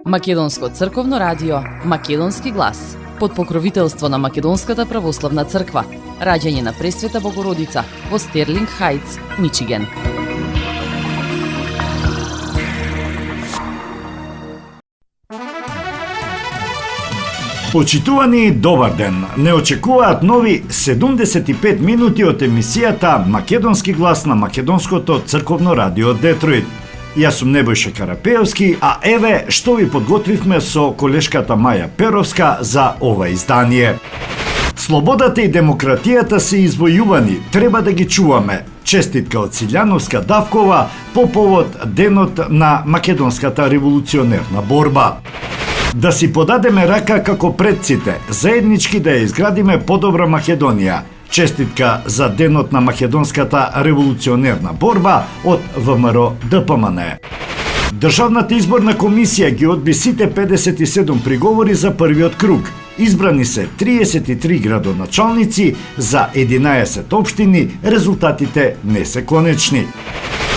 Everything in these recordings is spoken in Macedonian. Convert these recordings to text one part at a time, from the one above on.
Македонско црковно радио, Македонски глас. Под покровителство на Македонската православна црква. Раѓање на Пресвета Богородица во Стерлинг Хајтс, Мичиген. Почитувани, добар ден! Не очекуваат нови 75 минути од емисијата Македонски глас на Македонското црковно радио Детройт. Јас сум Небојша Карапеевски, а еве што ви подготвивме со колешката Маја Перовска за ова издание. Слободата и демократијата се извојувани, треба да ги чуваме. Честитка од Силјановска Давкова по повод денот на македонската револуционерна борба. Да си подадеме рака како предците, заеднички да ја изградиме подобра Македонија. Честитка за денот на македонската револуционерна борба од ВМРО ДПМН. Државната изборна комисија ги одби сите 57 приговори за првиот круг. Избрани се 33 градоначалници за 11 општини, резултатите не се конечни.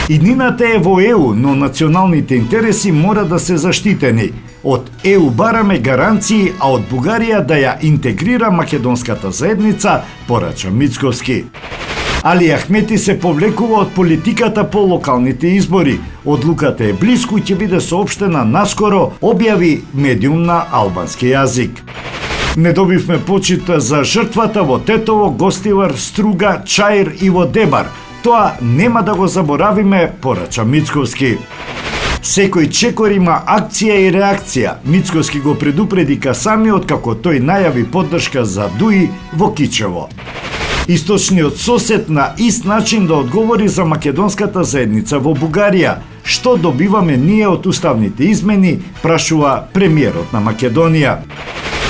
Иднината е во ЕУ, но националните интереси мора да се заштитени. Од ЕУ бараме гаранции, а од Бугарија да ја интегрира македонската заедница, порача Мицковски. Али Ахмети се повлекува од политиката по локалните избори. Одлуката е близко и ќе биде соопштена наскоро, објави медиум на албански јазик. Не добивме почит за жртвата во Тетово, Гостивар, Струга, Чаир и во Дебар. Тоа нема да го заборавиме, порача Мицковски. Секој чекор има акција и реакција. Мицковски го предупреди самиот како тој најави поддршка за Дуи во Кичево. Источниот сосед на ист начин да одговори за македонската заедница во Бугарија. Што добиваме ние од уставните измени, прашува премиерот на Македонија.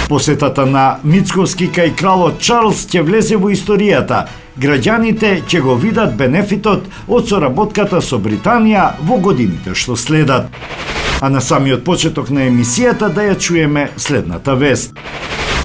Посетата на Мицковски кај кралот Чарлс ќе влезе во историјата. Граѓаните ќе го видат бенефитот од соработката со Британија во годините што следат. А на самиот почеток на емисијата да ја чуеме следната вест.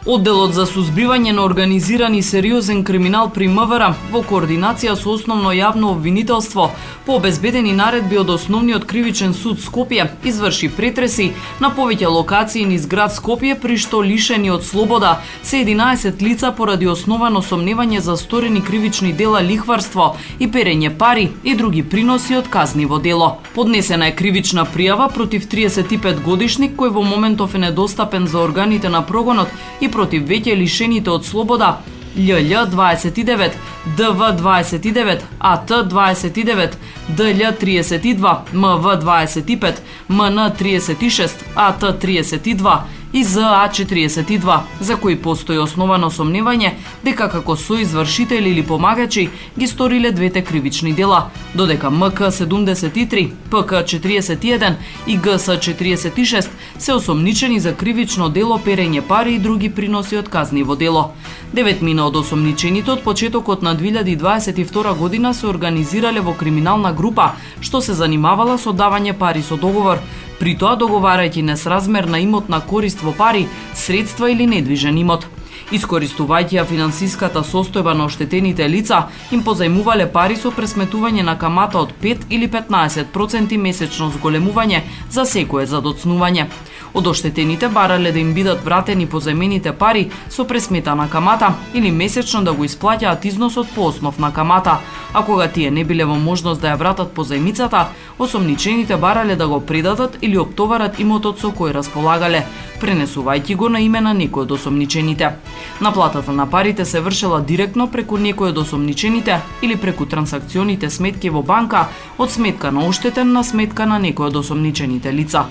Одделот за сузбивање на организиран и сериозен криминал при МВР во координација со основно јавно обвинителство по обезбедени наредби од Основниот кривичен суд Скопје изврши претреси на повеќе локации низ град Скопје, при што лишени од слобода се 11 лица поради основано сомневање за сторени кривични дела лихварство и перење пари и други приноси од казниво дело. Поднесена е кривична пријава против 35 годишник кој во моментов е недостапен за органите на прогонот и против веќе лишените од слобода ЛЛ 29, ДВ 29, АТ 29, ДЛ 32, МВ 25, МН 36, АТ 32 и ЗА 42, за кои постои основано сомневање дека како соизвршители или помагачи ги сториле двете кривични дела, додека МК 73, ПК 41 и ГС 46 се осомничени за кривично дело перење пари и други приноси од казниво дело. 9 мина од осомничените од почетокот на 2022 година се организирале во криминална група што се занимавала со давање пари со договор, при тоа договарајќи несразмерна имотна корист во пари, средства или недвижен имот. Искористувајќи ја финансиската состојба на оштетените лица, им позајмувале пари со пресметување на камата од 5 или 15% месечно зголемување за секое задоцнување. Од оштетените барале да им бидат вратени позајмените пари со пресметана камата или месечно да го исплаќаат износот по основ на камата, а кога тие не биле во можност да ја вратат позајмицата, осомничените барале да го предадат или оптоварат имотот со кој располагале, пренесувајќи го на име на некој од осомничените. Наплатата на парите се вршела директно преку некој од осомничените или преку трансакционите сметки во банка, од сметка на оштетен на сметка на некој од осомничените лица.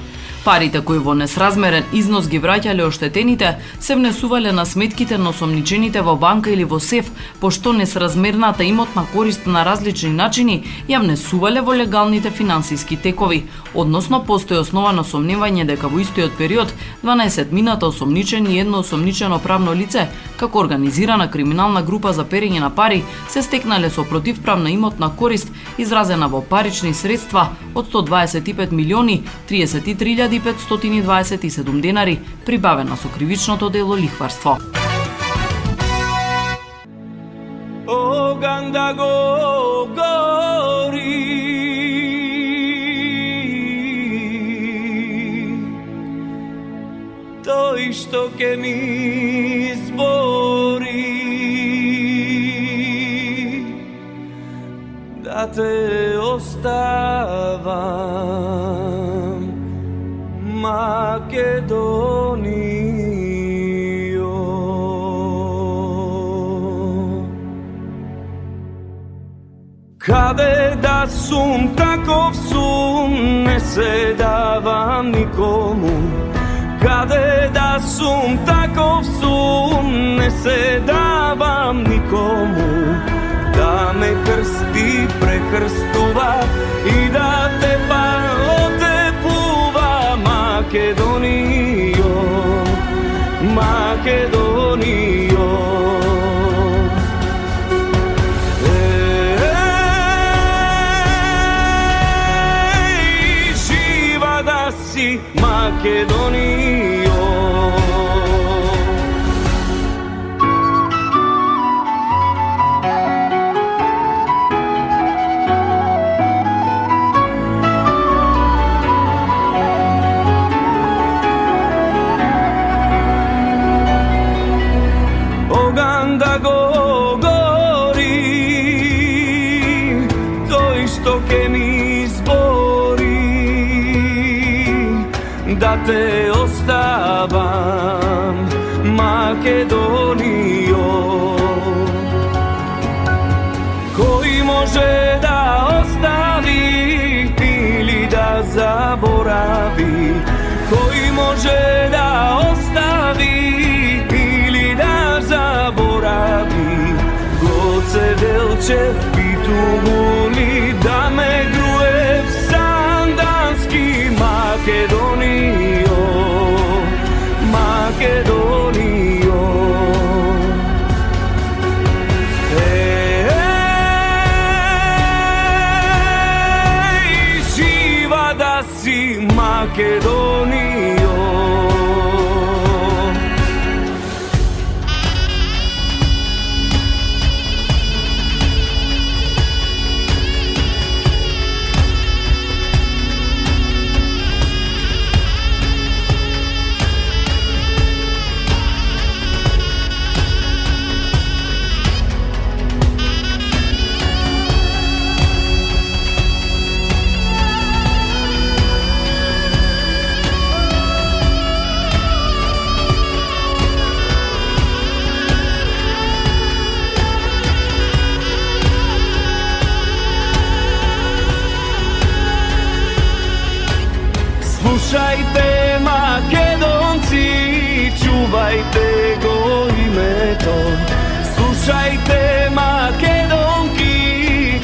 Парите кои во несразмерен износ ги враќале оштетените се внесувале на сметките на осомничените во банка или во сеф, пошто несразмерната имотна корист на различни начини ја внесувале во легалните финансиски текови, односно постои основано сомневање дека во истиот период 12 мината осомничени и едно осомничено правно лице, како организирана криминална група за перење на пари, се стекнале со противправна имотна корист изразена во парични средства од 125 милиони 33.527 денари, прибавена со кривичното дело лихварство. O ganda gori što ke mi izbori da te ostavam, Makedonijo. Kade da sum takov sum, ne se davam nikomu. Kade da sum takov sum, ne se davam nikomu. Da me krsti, prekrstuva i da te otepluva, Makedonijo, Makedonijo. Živa da si, Makedonijo. Da govori to isto ke mi izbori da te ostavam, Makedonijo. Koji može da ostavi ili da zaboravi, koji može da ostavi ili da zaboravi. Goce Delčev pituguli da me gruje v sandanski, Makedonijo, Makedonijo. Živa da si, Makedonijo. Slušajte, Makedonci, čuvajte go imeto. Slušajte, Makedonki,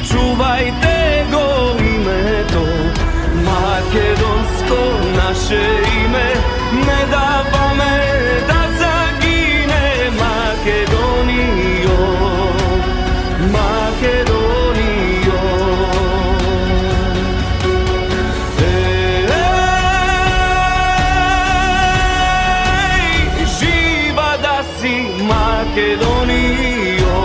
čuvajte go imeto. Makedonsko naše ime, ne davame da zagine, Makedonijo, Makedonijo. Makedonijo.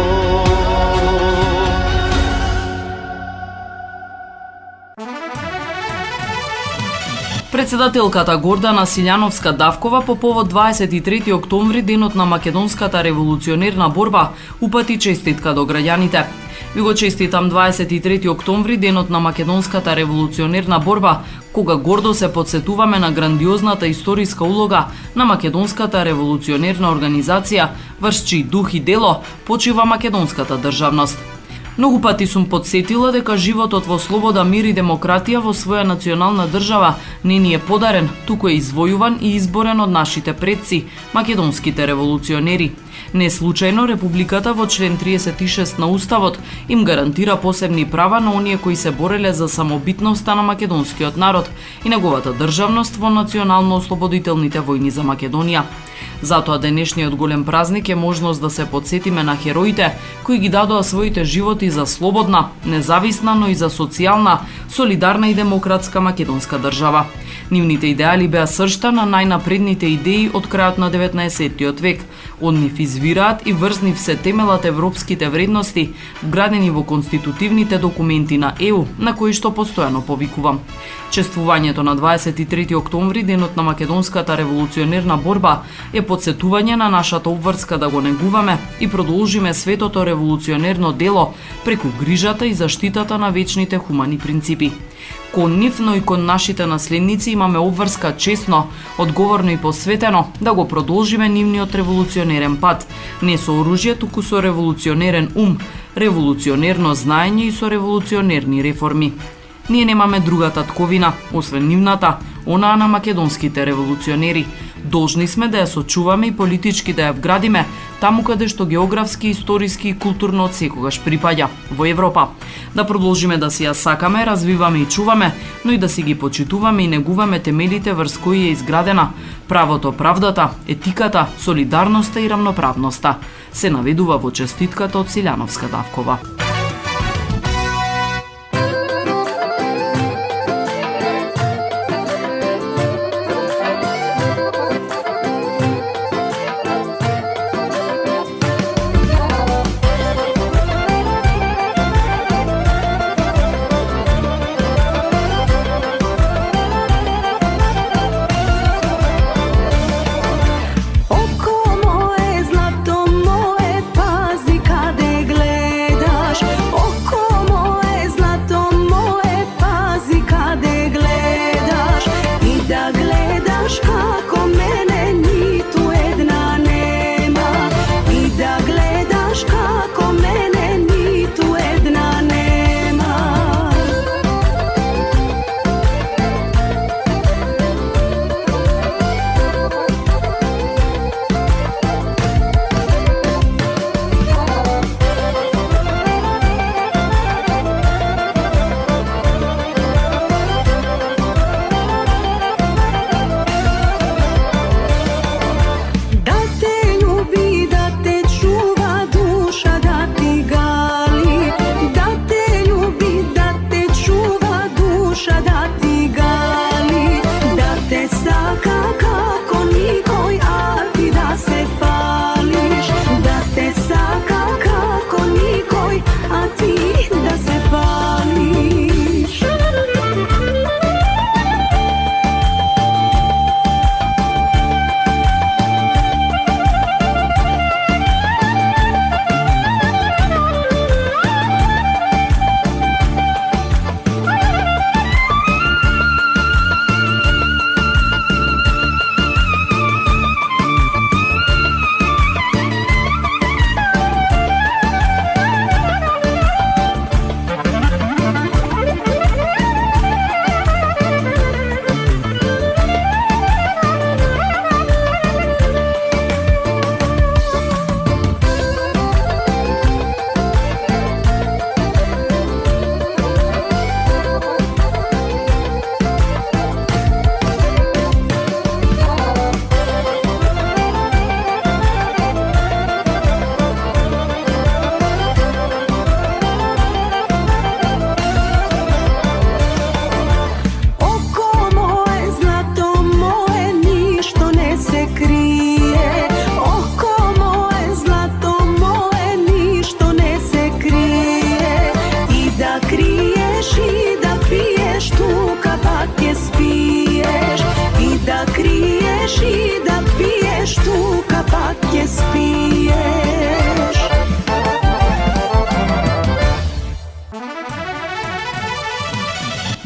Председателката Гордана Силјановска-Давкова по повод 23 октомври, денот на македонската револуционерна борба, упати честитка до граѓаните. Ви го честитам 23 октомври, денот на македонската револуционерна борба, кога гордо се подсетуваме на грандиозната историска улога на македонската револуционерна организација, врз чий дух и дело почива македонската државност. Многу пати сум подсетила дека животот во слобода, мир и демократија во своја национална држава не ни е подарен, туку е извојуван и изборен од нашите предци, македонските револуционери. Не случајно Републиката во член 36 на Уставот им гарантира посебни права на оние кои се бореле за самобитноста на македонскиот народ и неговата државност во национално-ослободителните војни за Македонија. Затоа денешниот голем празник е можност да се подсетиме на хероите кои ги дадоа своите животи за слободна, независна, но и за социјална, солидарна и демократска македонска држава. Нивните идеали беа сршта на најнапредните идеи од крајот на 19 век, Од нив извираат и врз нив се темелат европските вредности, вградени во конститутивните документи на ЕУ, на кои што постојано повикувам. Чествувањето на 23 октомври, денот на македонската револуционерна борба, е потсетување на нашата обврска да го негуваме и продолжиме светото револуционерно дело преку грижата и заштитата на вечните хумани принципи. Кон нив, но и кон нашите наследници имаме обврска честно, одговорно и посветено да го продолжиме нивниот револуционерен пат, не со оружје, туку со револуционерен ум, револуционерно знаење и со револуционерни реформи. Ние немаме друга татковина, освен нивната, онаа на македонските револуционери. Должни сме да ја сочуваме и политички да ја вградиме таму каде што географски, историски и културно од секогаш припаѓа, во Европа. Да продолжиме да си ја сакаме, развиваме и чуваме, но и да си ги почитуваме и негуваме темелите врз кои е изградена правото, правдата, етиката, солидарноста и рамноправноста. Се наведува во честитката од Силјановска Давкова.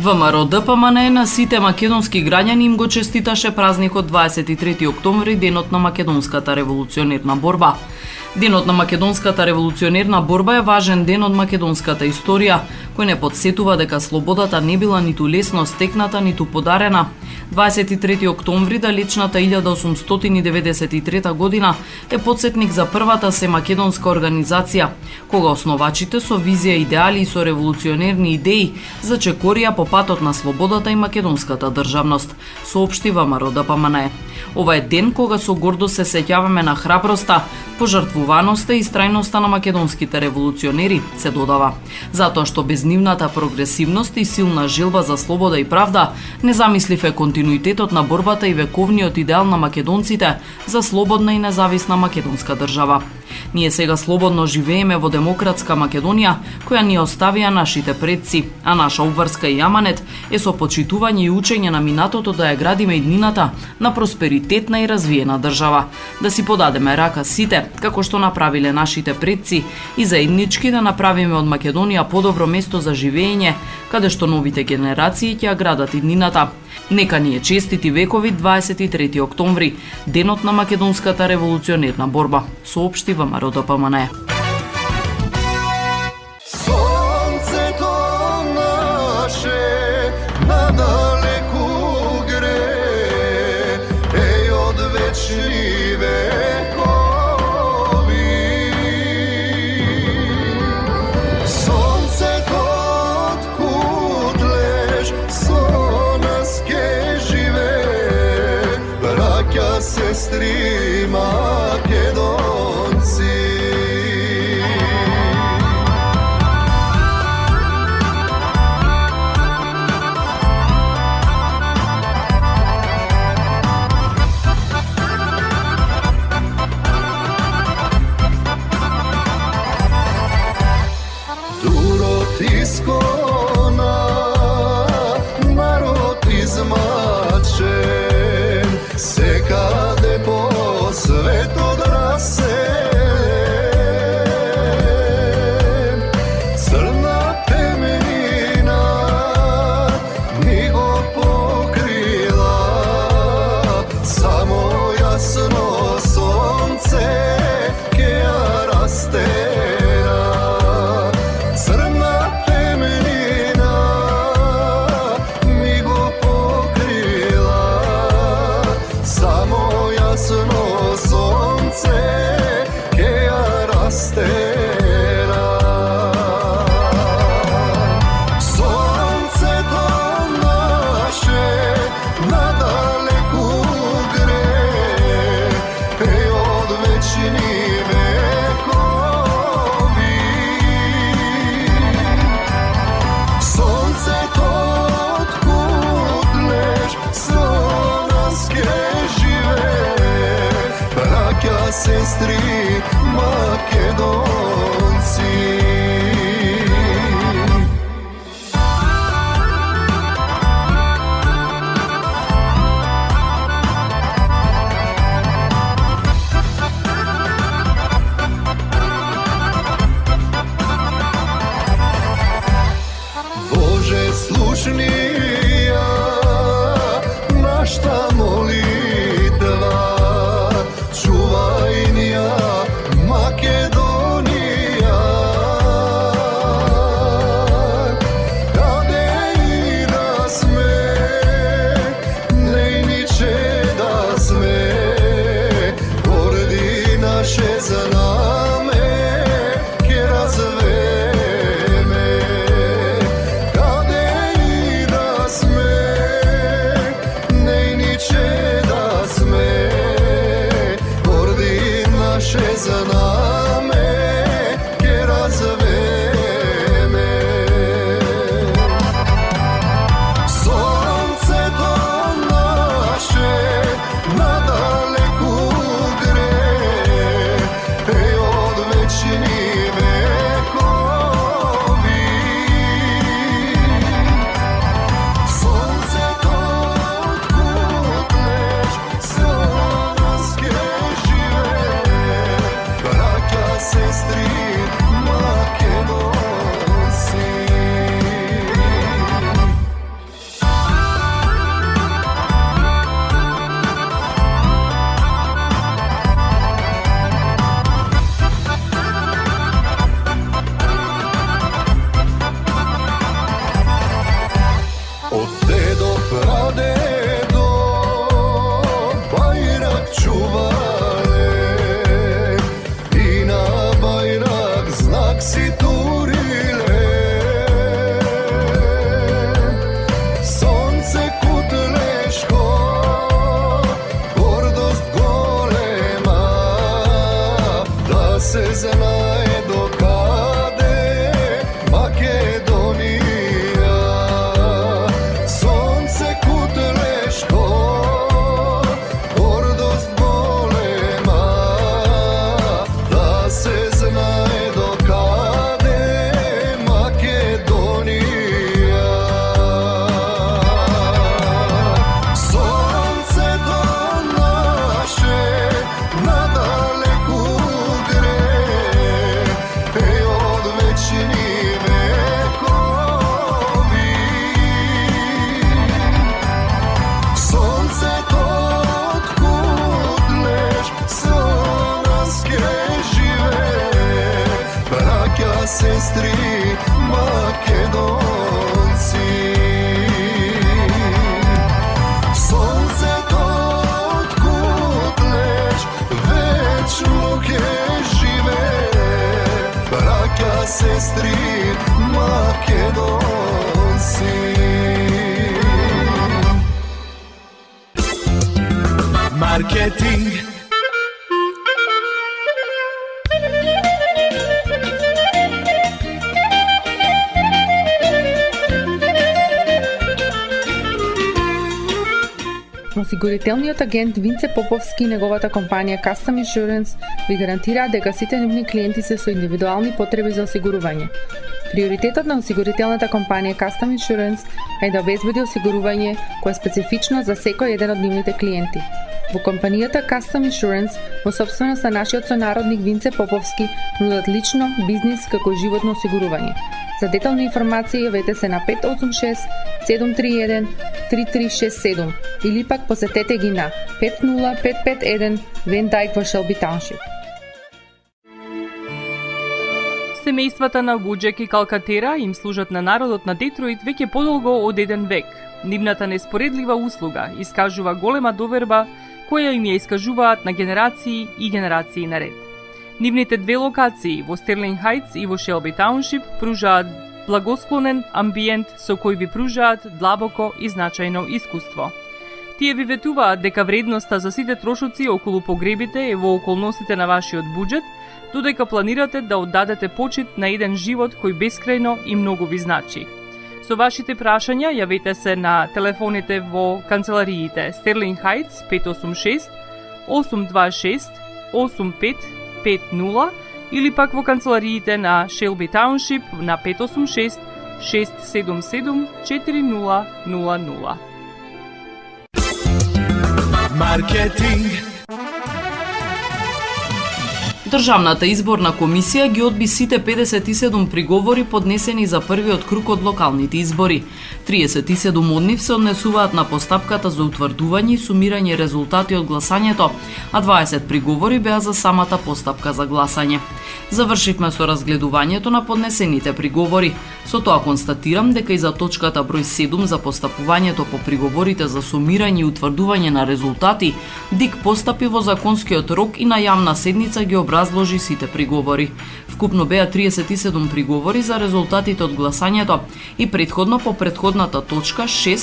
ВМРО ДПМН на сите македонски граѓани им го честиташе празникот 23 октомври, денот на македонската револуционерна борба. Денот на македонската револуционерна борба е важен ден од македонската историја, кој не подсетува дека слободата не била ниту лесно стекната, ниту подарена. 23 октомври далечната 1893 година е подсетник за првата семакедонска организација, кога основачите со визија, идеали и со револуционерни идеи зачекорија по патот на слободата и македонската државност, соопшти ВМРО ДПМН. Ова е ден кога со гордост се сеќаваме на храброста, пожртвуваноста и страјноста на македонските револуционери, се додава. Затоа што без нивната прогресивност и силна желба за слобода и правда, не замислив е континуитетот на борбата и вековниот идеал на македонците за слободна и независна македонска држава. Ние сега слободно живееме во демократска Македонија, која ни оставија нашите предци, а наша обврска и аманет е со почитување и учење на минатото да ја градиме иднината на просперитетна и развиена држава, да си подадеме рака сите, како што направиле нашите предци, и заеднички да направиме од Македонија подобро место за живење, каде што новите генерации ќе ја градат иднината. Нека ни е честити векови 23 октомври, денот на македонската револуционерна борба, соопшти ВМРО ДПМН. Сонцето наше надалеку гре, еј од вечни векови. Сонцето откуд леш со нас ке живе, браќа, сестри, македонци. Дурот искона, народ измачен, секаде по светот раселен. Црна темнина ни го покрила, само јасно сонце ке ја растера. Црна темнина ми го покрила, само јасно сонце ке ја растера. Сонцето наше надалеку гре, еј од вечни векови. Сонцето откуд леш со нас ке живе, браќа, сестри, македонци. Боже, слушни ја нашта молитва, чувај ни ја Македонија. Каде и да сме, нејниче да сме, орди наше знаме ке развеме. Каде и да сме, нејниче znaje do kade Makedonija. Sonce kutleško, gordost golema, da se znaje do kade Makedonija. Sonce do naše nadaleku gre, ej od večni vekovi. Sonce to otkud leš, slovenske žive, braća, sestri, Makedonci. Sonce to otkud leš, večno ke žive, braća, sestri, Makedonci. Marketing. Осигурителниот агент Винце Поповски и неговата компанија Custom Insurance ви гарантираат дека сите нивни клиенти се со индивидуални потреби за осигурување. Приоритетот на осигурителната компанија Custom Insurance е да обезбеди осигурување кое е специфично за секој еден од нивните клиенти. Во компанијата Custom Insurance, во собственост на нашиот сонародник Винце Поповски, нудат лично, бизнис како и животно осигурување. За детални информации јавете се на 586 731 3367 или пак посетете ги на 50551 Вен Дайк во Шелби Тауншип. Семејствата на Вуџек и Калкатера им служат на народот на Детройт веќе подолго од еден век. Нивната неспоредлива услуга искажува голема доверба која им ја искажуваат на генерации и генерации наред. Нивните две локации во Стерлинг Хајтс и во Шелби Тауншип пружаат благосклонен амбиент со кој ви пружаат длабоко и значајно искуство. Тие ви ветуваат дека вредноста за сите трошоци околу погребите е во околностите на вашиот буџет, додека планирате да оддадете почит на еден живот кој бескрајно и многу ви значи. Со вашите прашања јавете се на телефоните во канцелариите Стерлинг Хајтс 586 826 8550 или пак во канцелариите на Шелби Тауншип на 586 677 4000. Маркетинг. Државната изборна комисија ги одби сите 57 приговори поднесени за првиот круг од локалните избори. 37 од нив се однесуваат на постапката за утврдување и сумирање резултати од гласањето, а 20 приговори беа за самата постапка за гласање. Завршивме со разгледувањето на поднесените приговори. Со тоа констатирам дека и за точката број 7 за постапувањето по приговорите за сумирање и утврдување на резултати, ДИК постапи во законскиот рок и на јавна седница ги образложи сите приговори. Вкупно беа 37 приговори за резултатите од гласањето и предходно по предходната точка 6,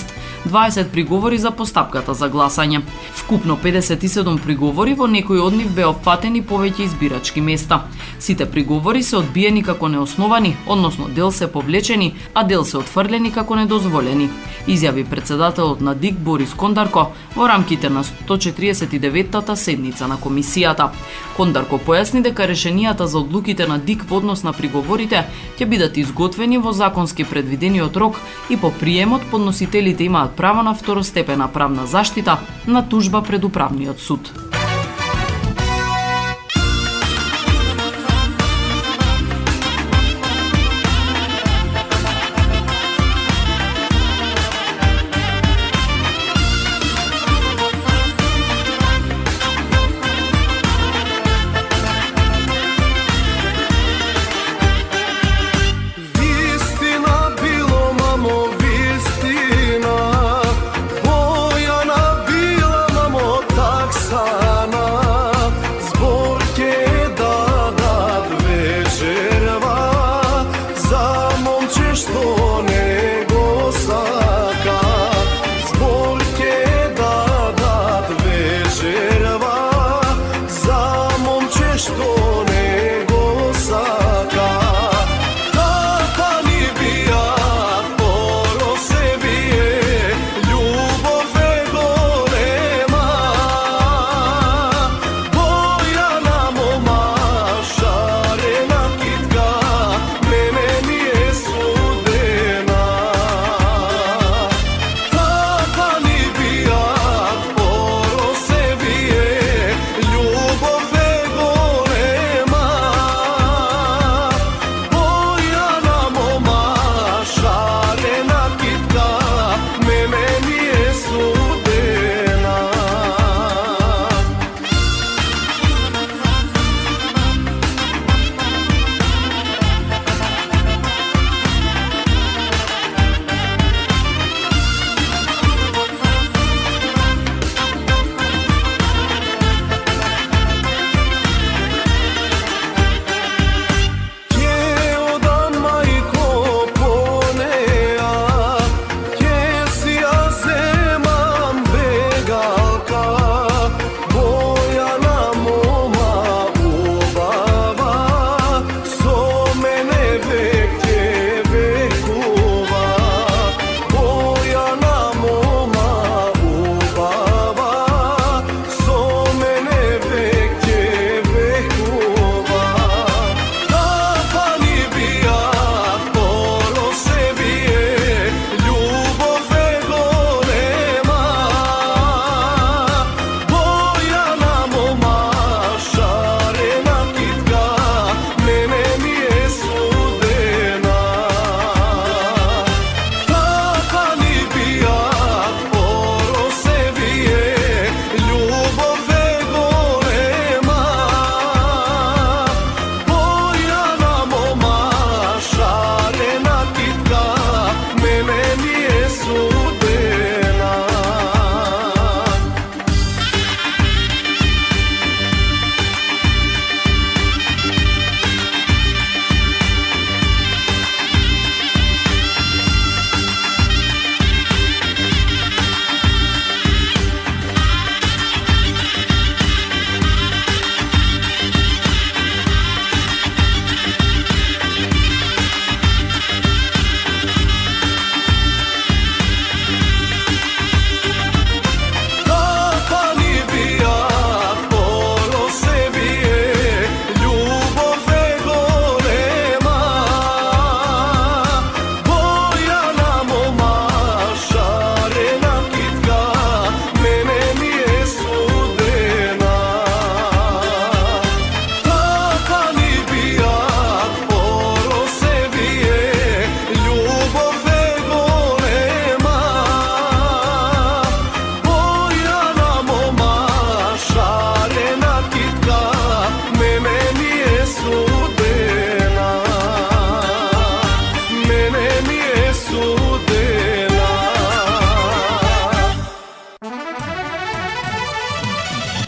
20 приговори за постапката за гласање. Вкупно 57 приговори, во некои од нив беа опфатени повеќе избирачки места. Сите приговори се одбиени како неосновани, односно дел се повлечени, а дел се отфрлени како недозволени, изјави председателот на ДИК Борис Кондарко во рамките на 149-та седница на комисијата. Кондарко појасни дека решенијата за одлуките на ДИК во однос на приговорите ќе бидат изготвени во законски предвидениот рок и по приемот подносителите имаат право на второстепена правна заштита на тужба пред управниот суд. Bila, mamo, tak sad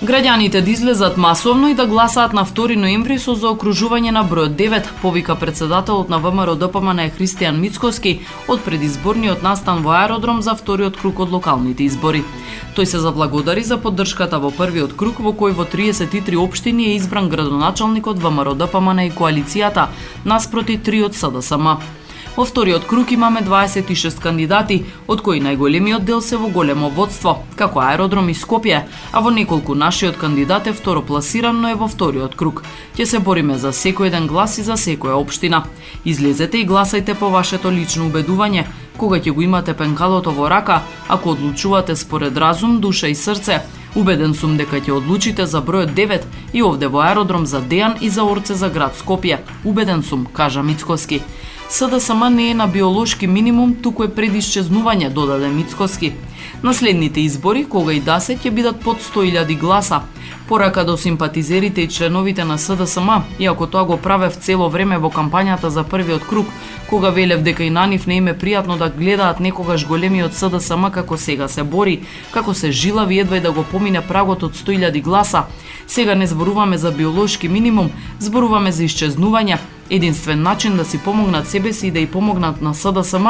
Граѓаните да излезат масовно и да гласаат на 2 ноември со заокружување на бројот 9, повика председателот на ВМРО ДПМН Христијан Мицкоски од предизборниот настан во аеродром за вториот круг од локалните избори. Тој се заблагодари за поддршката во првиот круг во кој во 33 општини е избран градоначалникот ВМРО ДПМН и коалицијата наспроти 3 од СДСМ. Во вториот круг имаме 26 кандидати, од кои најголемиот дел се во големо водство, како аеродром и Скопје, а во неколку нашиот кандидат е второпласиран, но е во вториот круг. Ќе се бориме за секој еден глас и за секоја општина. Излезете и гласајте по вашето лично убедување, кога ќе го имате пенкалото во рака, ако одлучувате според разум, душа и срце. Убеден сум дека ќе одлучите за бројот 9 и овде во аеродром за Дејан и за Орце за град Скопје. Убеден сум, кажа Мицкоски. СДСМ не е на биолошки минимум, туку е пред исчезнување, додаде Мицкоски. Наследните избори, кога и да се, ќе бидат под 100.000 гласа. Порака до симпатизерите и членовите на СДСМ, иако тоа го правев цело време во кампањата за првиот круг, кога велев дека и на нив не им е пријатно да гледаат некогаш големиот СДСМ како сега се бори, како се жилави едва и да го помине прагот од 100.000 гласа. Сега не зборуваме за биолошки минимум, зборуваме за исчезнување. Единствен начин да си помогнат себе си и да и помогнат на СДСМ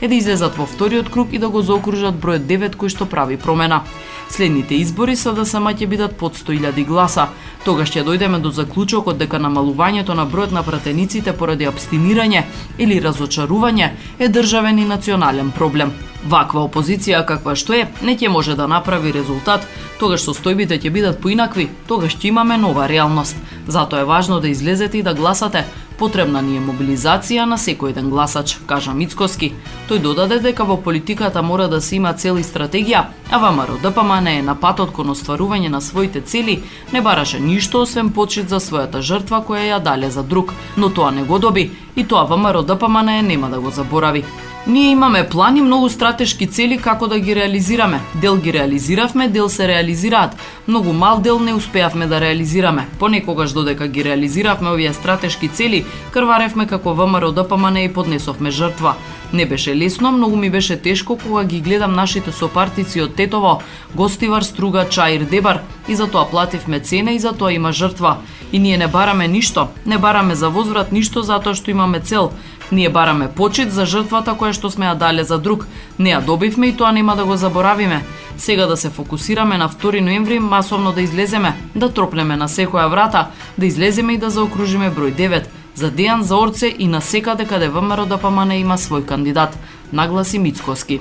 е да излезат во вториот круг и да го заокружат бројот 9 кој што прави промена. Следните избори СДСМ ќе бидат под 100.000 гласа. Тогаш ќе дојдеме до заклучокот дека намалувањето на бројот на пратениците поради абстинирање или разочарување е државен и национален проблем. Ваква опозиција каква што е, не ќе може да направи резултат, тогаш состојбите ќе бидат поинакви, тогаш ќе имаме нова реалност. Затоа е важно да излезете и да гласате. Потребна ни е мобилизација на секој еден гласач, кажа Мицкоски. Тој додаде дека во политиката мора да се има цел и стратегија, а ВМРО ДПМН е на патот кон остварување на своите цели, не бараше ништо освен почит за својата жртва која ја дале за друг, но тоа не го доби и тоа ВМРО ДПМН нема да го заборави. Ние имаме план и многу стратешки цели како да ги реализираме. Дел ги реализиравме, дел се реализираат. Многу мал дел не успеавме да реализираме. Понекогаш додека ги реализиравме овие стратешки цели, крваревме како ВМРО ДПМН и поднесовме жртва. Не беше лесно, многу ми беше тешко кога ги гледам нашите сопартици од Тетово, Гостивар, Струга, Чаир, Дебар и затоа плативме цена и затоа има жртва. И ние не бараме ништо, не бараме за возврат ништо затоа што имаме цел. Ние бараме почит за жртвата која што сме ја дале за друг. Не ја добивме и тоа нема да го заборавиме. Сега да се фокусираме на 2 ноември, масовно да излеземе, да тропнеме на секоја врата, да излеземе и да заокружиме број 9, за Дејан, за Орце и на секаде каде ВМРО ДПМН има свој кандидат, нагласи Мицкоски.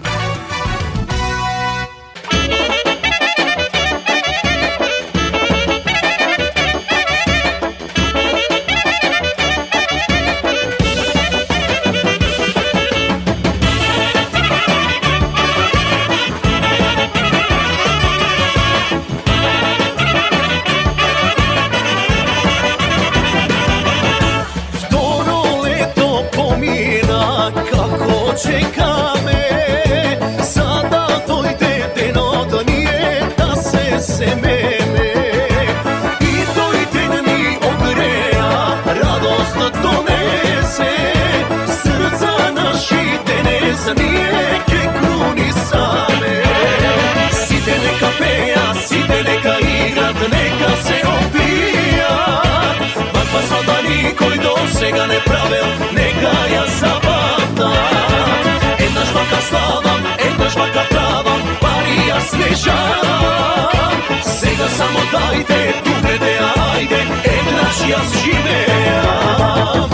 Čekame, sada dojde denot nije da se semene i toj den mi ogreja, radost donese, srca naši denes nije ke krunisane. Side neka peja, side neka igrat, neka se opijat, makva sada nikoj do sega ne pravil, neka ja zabavna. Slavam, една žvaka travam, parija snežam. Сега само дайте, тугде ајде, еднаш јас живеам.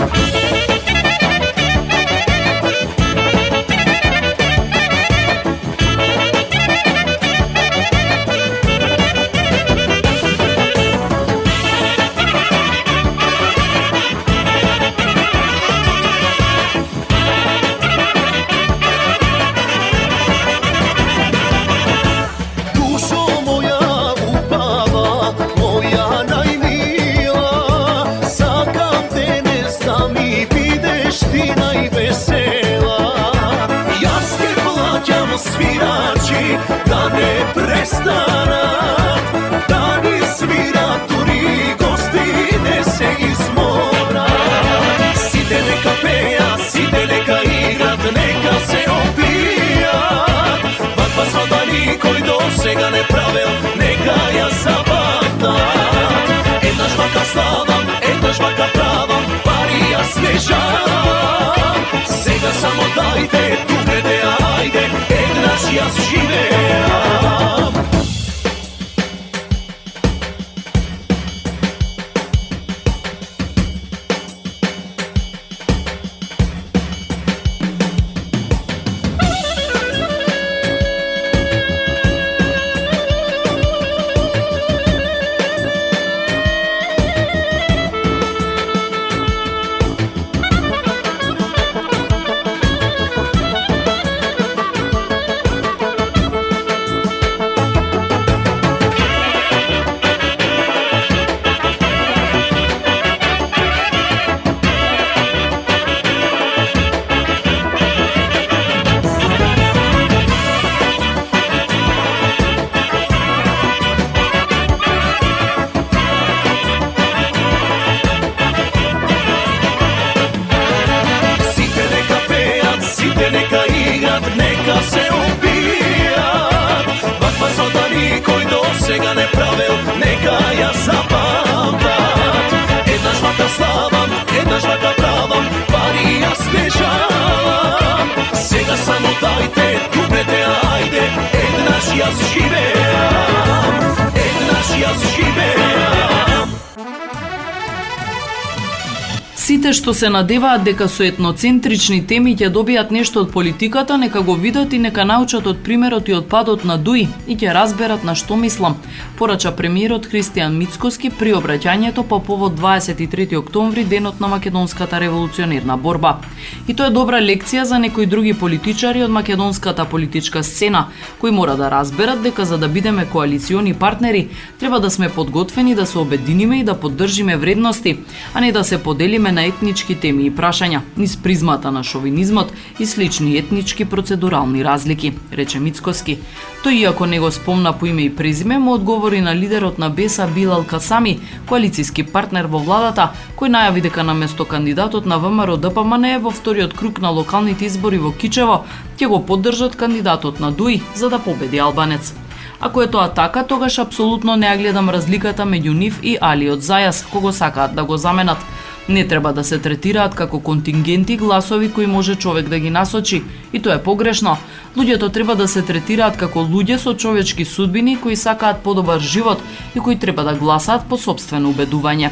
Svirači da ne prestanat, da ni sviraturi gosti ne se izmora. Side neka peja, side neka igrat, neka se opijat, makva sada nikoj do sega ne pravil, neka ja zabavim. jaz živeam. Neka igrat, neka se ubijat. Vakva zlata nikoj do sega ne pravil, neka ja zapamtat. Jedna žvaka slavam, jedna žvaka pravam, pari ja snežavam. Sega samo dajte, dubete ajde, naš jaz živeam, naš jaz živeam. Сите што се надеваат дека со етноцентрични теми ќе добијат нешто од политиката, нека го видат и нека научат од примерот и од падот на Дуи и ќе разберат на што мислам, порача премиерот Христијан Мицкоски при обраќањето по повод 23 октомври, денот на македонската револуционерна борба. И тоа е добра лекција за некои други политичари од македонската политичка сцена, кои мора да разберат дека за да бидеме коалициони партнери, треба да сме подготвени да се обединиме и да поддржиме вредности, а не да се поделиме на етнички теми и прашања, низ призмата на шовинизмот и слични етнички процедурални разлики, рече Мицкоски. Тој, иако не го спомна по име и презиме, му одговори на лидерот на Беса Билал Касами, коалициски партнер во владата, кој најави дека наместо кандидатот на ВМРО ДПМН во вториот круг на локалните избори во Кичево ќе го поддржат кандидатот на Дуи за да победи албанец. Ако е тоа така, тогаш апсолутно не ја гледам разликата меѓу нив и Али од Зајас, кого сакаат да го заменат. Не треба да се третираат како контингенти гласови кои може човек да ги насочи, и тоа е погрешно. Луѓето треба да се третираат како луѓе со човечки судбини кои сакаат подобар живот и кои треба да гласаат по сопствено убедување.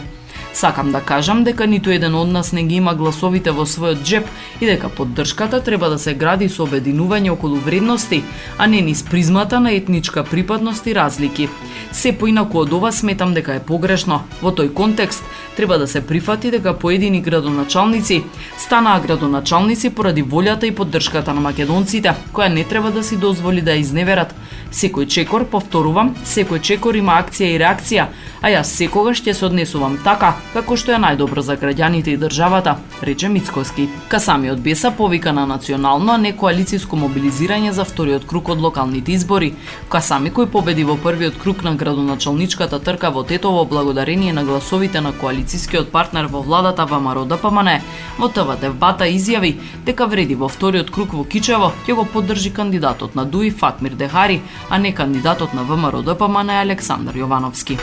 Сакам да кажам дека ниту еден од нас не ги има гласовите во својот джеп и дека поддршката треба да се гради со обединување околу вредности, а не низ призмата на етничка припадност и разлики. Се поинаку од ова сметам дека е погрешно. Во тој контекст треба да се прифати дека поедини градоначалници станаа градоначалници поради волјата и поддршката на македонците, која не треба да си дозволи да изневерат. Секој чекор, повторувам, секој чекор има акција и реакција, а јас секогаш ќе се однесувам така, како што е најдобро за граѓаните и државата, рече Мицкоски. Касами од Беса повика на национално, а не коалициско мобилизирање за вториот круг од локалните избори. Касами, кој победи во првиот круг на градоначалничката трка во Тетово благодарение на гласовите на коалицискиот партнер во владата ВМРО ДПМН, во ТВ Бата изјави дека вреди во вториот круг во Кичево ќе го поддржи кандидатот на Дуи Фатмир Дехари, а не кандидатот на ВМРО ДПМН Александар Јовановски.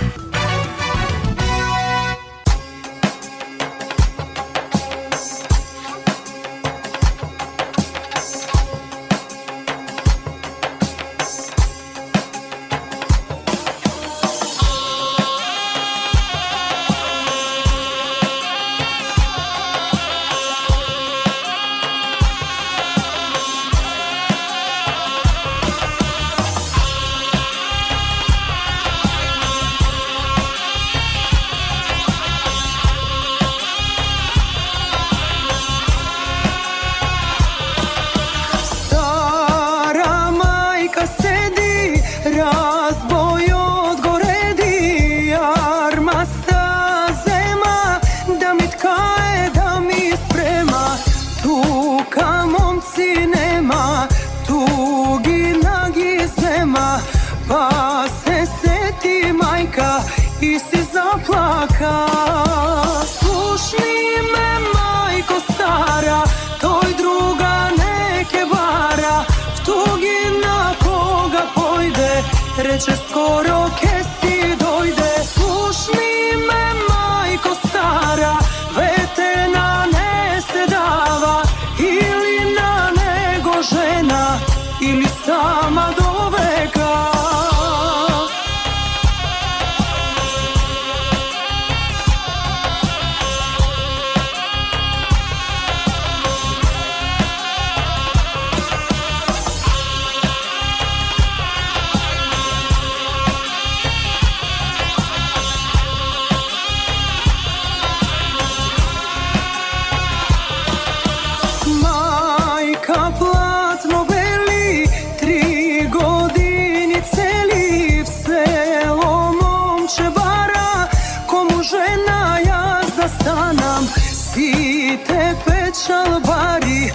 Pa se seti majka i si zaplaka. Slušni me majko stara, toj druga neke vara, v tugi na koga pojde, reče skoro ke si dojde. Slušni me majko stara, vete na ne se dava, ili na nego žena, ili sama te pečal bari,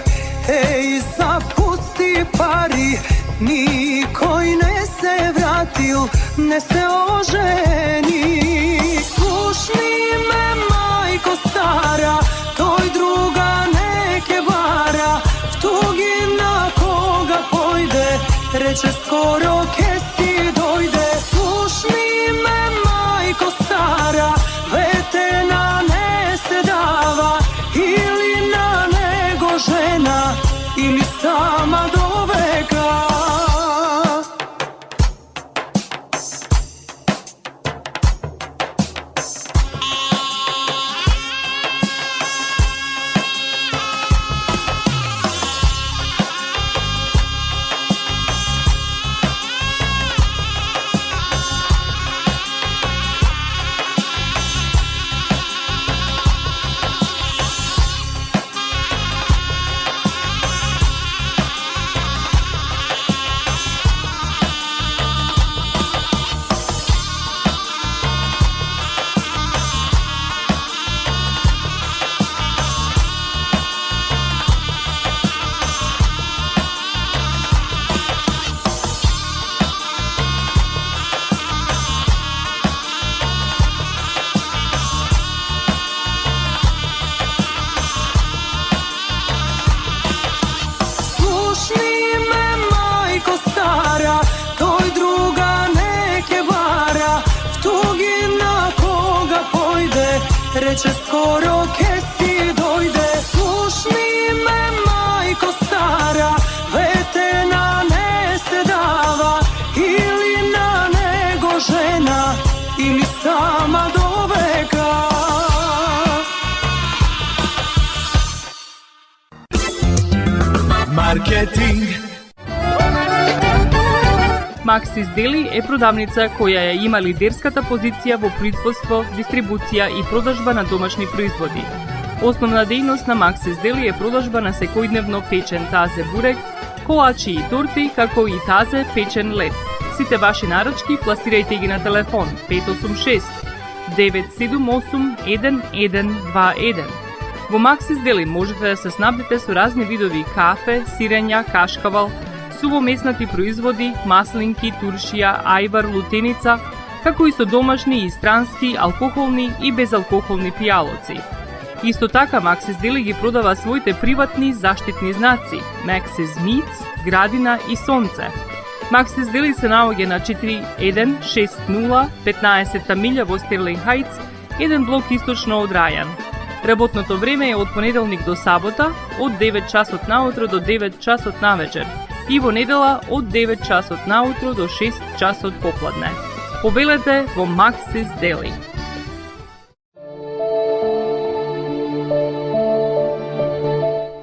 ej zapusti pari, nikoj ne se vratil, ne se oženi. Slušni me majko stara, toj druga neke vara, v tugi na koga pojde, reče skoro ke si dojde. Slušni me majko stara, vetena ne se dava, ili na nego žena, ili sama do veka. Reče skoro ke si dojde. Slušni me majko stara, vetena ne se dava, ili na nego žena, ili sama do veka. Marketing. Maxis Deli е продавница која ја има лидерската позиција во производство, дистрибуција и продажба на домашни производи. Основна дејност на Maxis Deli е продажба на секојдневно печен тазе бурек, колачи и торти, како и тазе печен лед. Сите ваши нарачки пласирајте ги на телефон 586 978 1121. Во Maxis Deli можете да се снабдите со разни видови кафе, сирења, кашкавал, сувомеснати производи, маслинки, туршија, ајвар, лутеница, како и со домашни и странски, алкохолни и безалкохолни пијалоци. Исто така, Maxis Deli ги продава своите приватни заштитни знаци Maxis Meats, Градина и Сонце. Maxis Deli се наоѓа на 4160 15-та милја во Стерлинг Хајтс, еден блок источно од Рајан. Работното време е од понеделник до сабота, од 9 часот наутро до 9 часот навечер, и во недела од 9 часот наутро до 6 часот попладне. Побелете во Maxis Deli.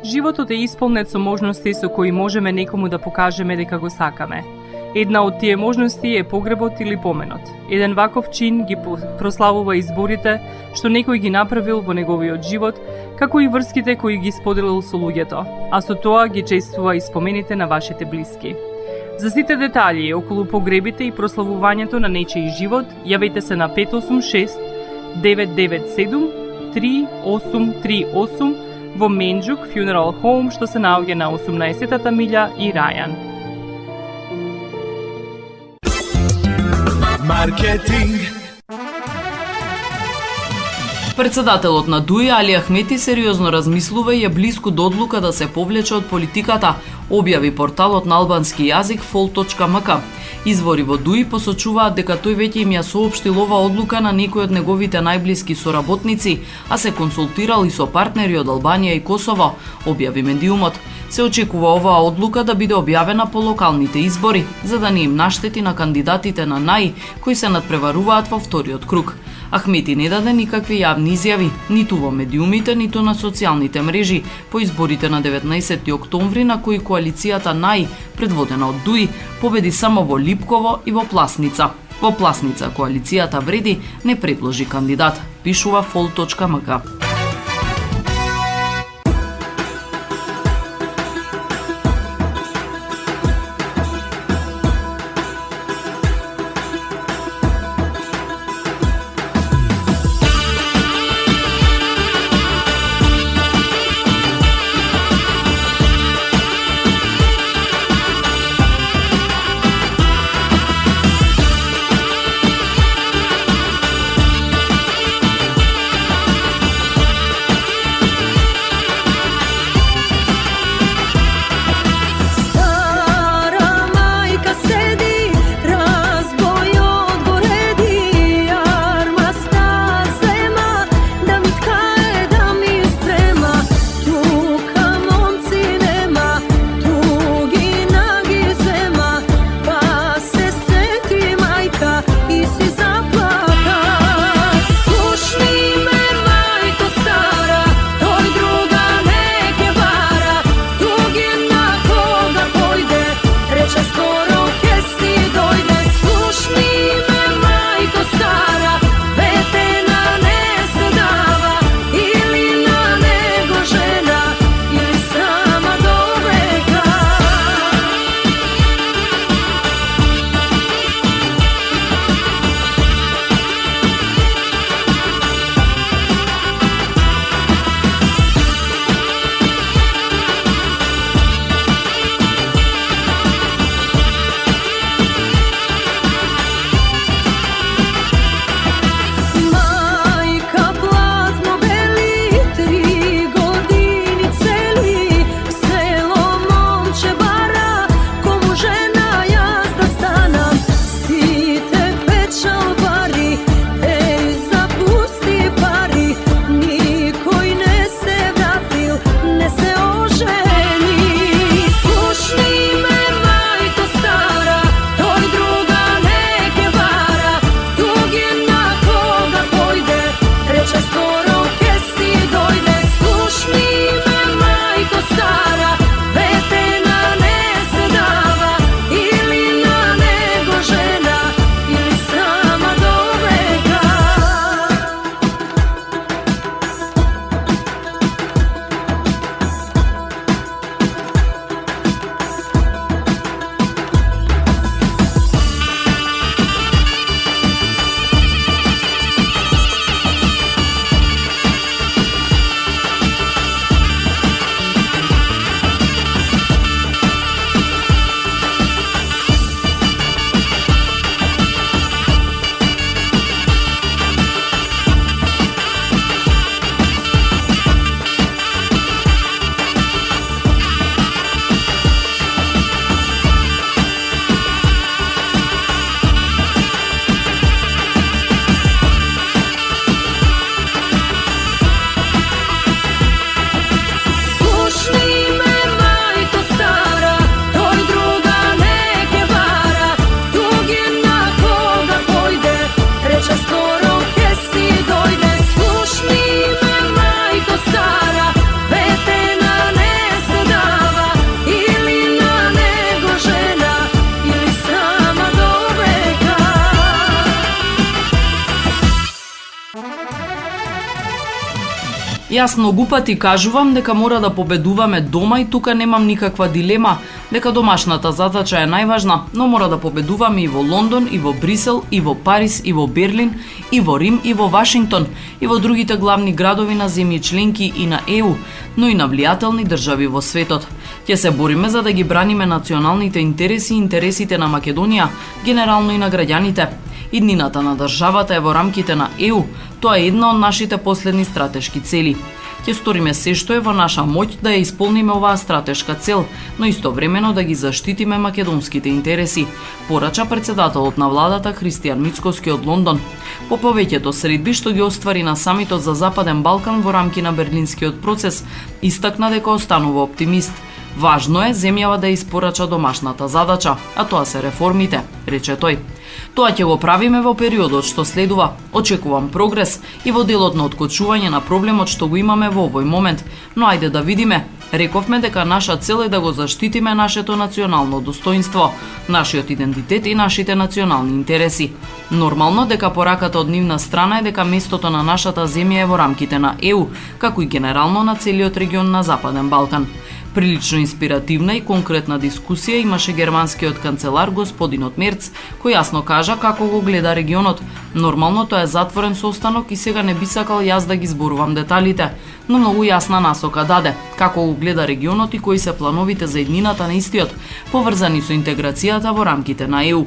Животот е исполнет со можности со кои можеме некому да покажеме дека го сакаме. Една од тие можности е погребот или поменот. Еден ваков чин ги прославува изборите што некој ги направил во неговиот живот, како и врските кои ги споделил со луѓето, а со тоа ги чествува и спомените на вашите блиски. За сите детали околу погребите и прославувањето на нечиј живот, јавете се на 586 997 3838 во Менџук Funeral Home, што се наоѓа на 18-та милја и Рајан. Маркетинг. Председателот на ДУИ Али Ахмети сериозно размислува и е близко до одлука да се повлече од политиката, објави порталот на албански јазик fol.mk. Извори во ДУИ посочуваат дека тој веќе им ја соопштил ова одлука на некои од неговите најблиски соработници, а се консултирал и со партнери од Албанија и Косово, објави медиумот. Се очекува оваа одлука да биде објавена по локалните избори, за да не им наштети на кандидатите на НАИ кои се надпреваруваат во вториот круг. Ахмети не даде никакви јавни изјави, ниту во медиумите, ниту на социјалните мрежи, по изборите на 19 октомври на кои коалицијата НАИ, предводена од ДУИ, победи само во Липково и во Пласница. Во Пласница коалицијата Вреди не предложи кандидат, пишува fol.mk. Јас многу пати кажувам дека мора да победуваме дома и тука немам никаква дилема дека домашната задача е најважна, но мора да победуваме и во Лондон, и во Брисел, и во Париз, и во Берлин, и во Рим, и во Вашингтон, и во другите главни градови на земји членки и на ЕУ, но и на влијателни држави во светот. Ќе се бориме за да ги браниме националните интереси и интересите на Македонија, генерално и на граѓаните. Иднината на државата е во рамките на ЕУ, тоа е една од нашите последни стратешки цели. Ќе сториме се што е во наша моќ да ја исполниме оваа стратешка цел, но истовремено да ги заштитиме македонските интереси, порача председателот на владата Христијан Мицкоски од Лондон. По повеќето средби што ги оствари на самитот за Западен Балкан во рамки на Берлинскиот процес, истакна дека останува оптимист. Важно е земјава да испорача домашната задача, а тоа се реформите, рече тој. Тоа ќе го правиме во периодот што следува. Очекувам прогрес и во делот на откочување на проблемот што го имаме во овој момент, но ајде да видиме. Рековме дека наша цел е да го заштитиме нашето национално достоинство, нашиот идентитет и нашите национални интереси. Нормално дека пораката од нивна страна е дека местото на нашата земја е во рамките на ЕУ, како и генерално на целиот регион на Западен Балкан. Прилично инспиративна и конкретна дискусија имаше германскиот канцелар господинот Мерц, кој јасно кажа како го гледа регионот. Нормално тоа е затворен состанок и сега не би сакал јас да ги зборувам деталите, но многу јасна насока даде како го гледа регионот и кои се плановите за еднината на истиот, поврзани со интеграцијата во рамките на ЕУ.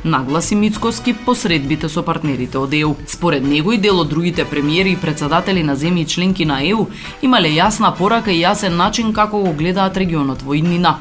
Нагласи Мицкоски посредбите со партнерите од ЕУ. Според него и дел од другите премиери и председатели на земји членки на ЕУ имале јасна порака и јасен начин како го гледаат регионот во иднина.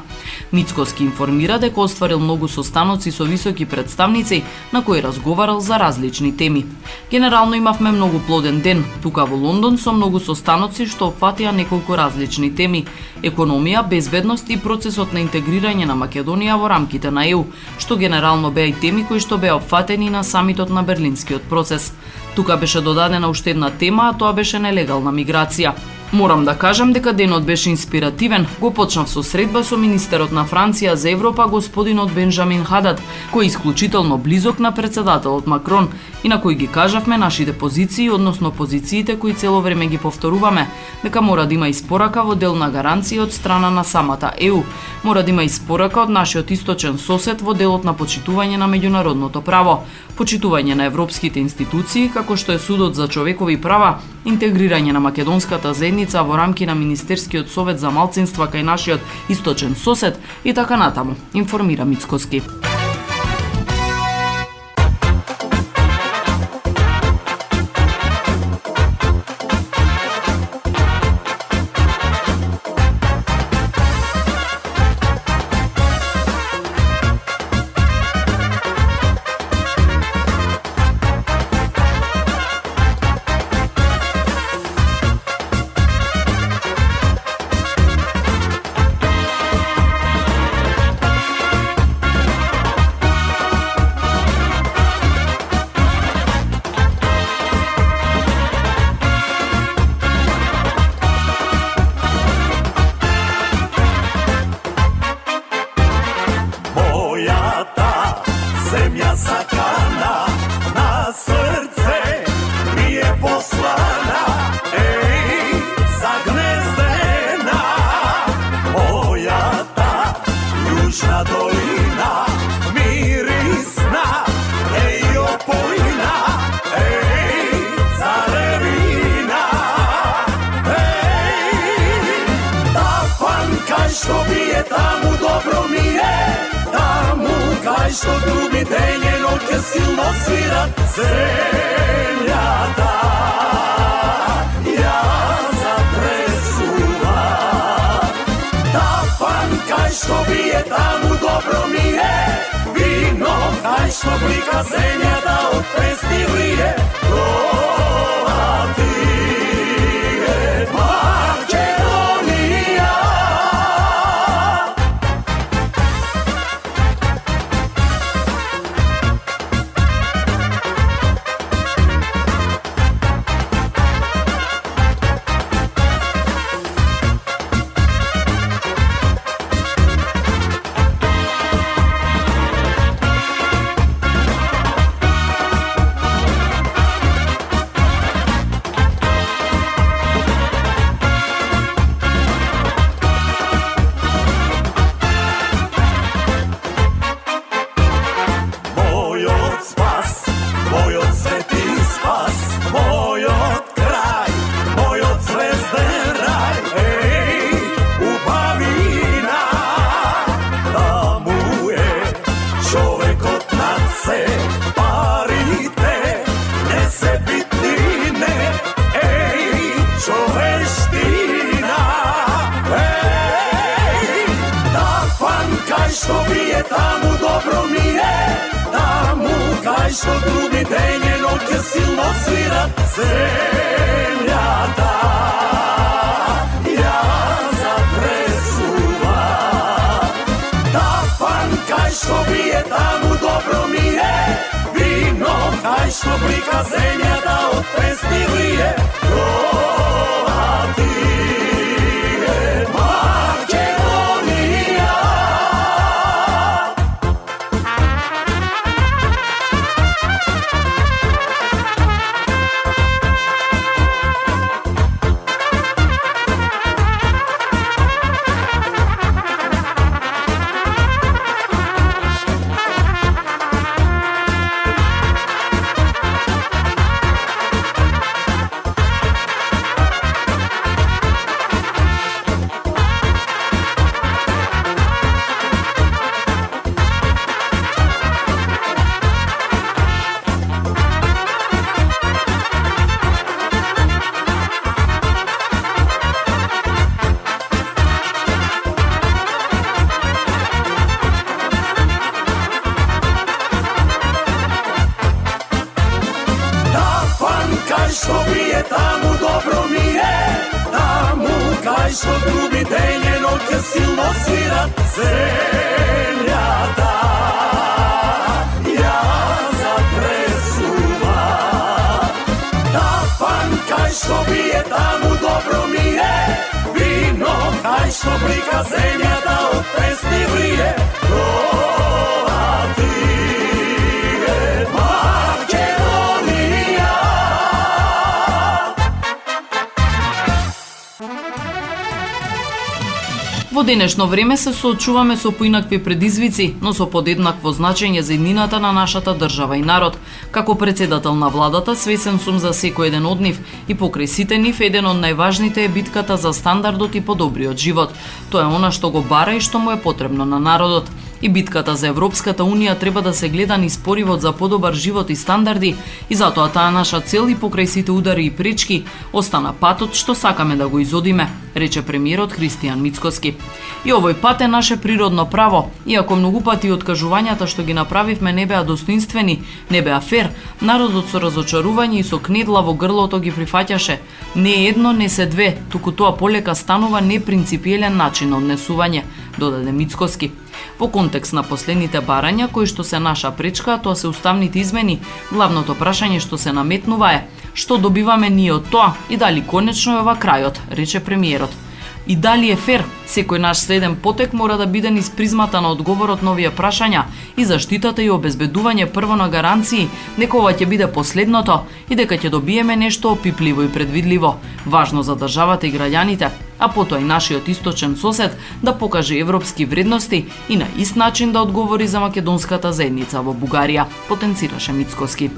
Мицкоски информира дека остварил многу состаноци со високи представници на кои разговарал за различни теми. Генерално имавме многу плоден ден тука во Лондон со многу состаноци што опфатија неколку различни теми: економија, безбедност и процесот на интегрирање на Македонија во рамките на ЕУ, што генерално беа и теми кои што беа опфатени на самитот на Берлинскиот процес. Тука беше додадена уште една тема, а тоа беше нелегална миграција. Морам да кажам дека денот беше инспиративен. Го почнав со средба со министерот на Франција за Европа господинот Бенжамин Хадад, кој е исклучително близок на председателот Макрон и на кој ги кажавме нашите позиции, односно позициите кои цело време ги повторуваме, дека мора да има испорака во дел на гаранција од страна на самата ЕУ. Мора да има испорака од нашиот источен сосед во делот на почитување на меѓународното право, почитување на европските институции, како што е Судот за човекови права, интегрирање на македонската заедница во рамки на Министерскиот совет за малцинства кај нашиот источен сосед и така натаму, информира Мицкоски. Што дуби ден е ноќе силно свират земјата. Ја затресува тапан кај што бие таму добро ми е вино кај што блика земјата од песни вие. Тоа ти е Македонија. што труби ден и ноќе силно свират земјата. Ја затресува тафан кај што бие таму добро ми е вино, кај што блика земјата од песни врие. Тоа ти е Македонија. Кај што бие таму добро ми е, таму кај што труби ден и ноќе силно свират земјата. Ја затресува тафан кај што бие таму добро ми е вино, кај што блика земјата од песни врие. Тоа ти е Македонија. Во денешно време се соочуваме со поинакви предизвици, но со подеднакво значење за иднината на нашата држава и народ. Како председател на владата, свесен сум за секој еден од нив и покрај сите нив, еден од најважните е битката за стандардот и подобриот живот. Тоа е она што го бара и што му е потребно на народот. И битката за Европската Унија треба да се гледа низ поривот за подобар живот и стандарди, и затоа таа наша цел и покрај сите удари и пречки остана патот што сакаме да го изодиме, рече премиерот Христијан Мицкоски. И овој пат е наше природно право, иако многу пати откажувањата што ги направивме не беа достоинствени, не беа фер, народот со разочарување и со кнедла во грлото ги прифаќаше. Не едно, не се две, туку тоа полека станува непринципиелен начин на однесување, додаде Мицкоски. Во контекст на последните барања, кои што се наша пречка, тоа се уставните измени, главното прашање што се наметнува е што добиваме ние од тоа и дали конечно е ова крајот, рече премиерот. И дали е фер, секој наш следен потек мора да биде низ призмата на одговорот на овие прашања и заштитата и обезбедување прво на гаранции дека ова ќе биде последното и дека ќе добиеме нешто опипливо и предвидливо, важно за државата и граѓаните, а потоа и нашиот источен сосед да покаже европски вредности и на ист начин да одговори за македонската заедница во Бугарија, потенцираше Мицкоски.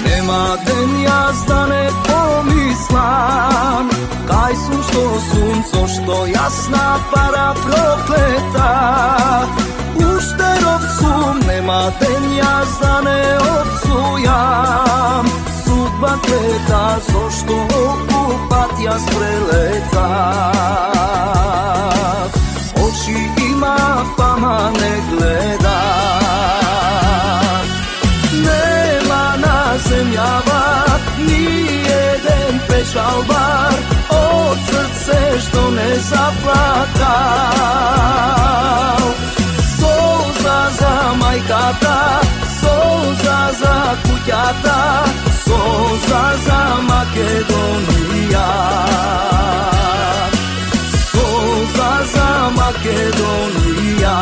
Нема ден јас да не помислам кај сум што сунцо што јасна пара проклета. Уште роб сум, нема ден јас да не опсујам судба клета зошто окупат јас прелетав. Очи има, фама не гледа. Земјава ни еден пешалбар од срце што не заплакал. Солза за мајката, солза за куќата, солза за Македонија. Солза за Македонија.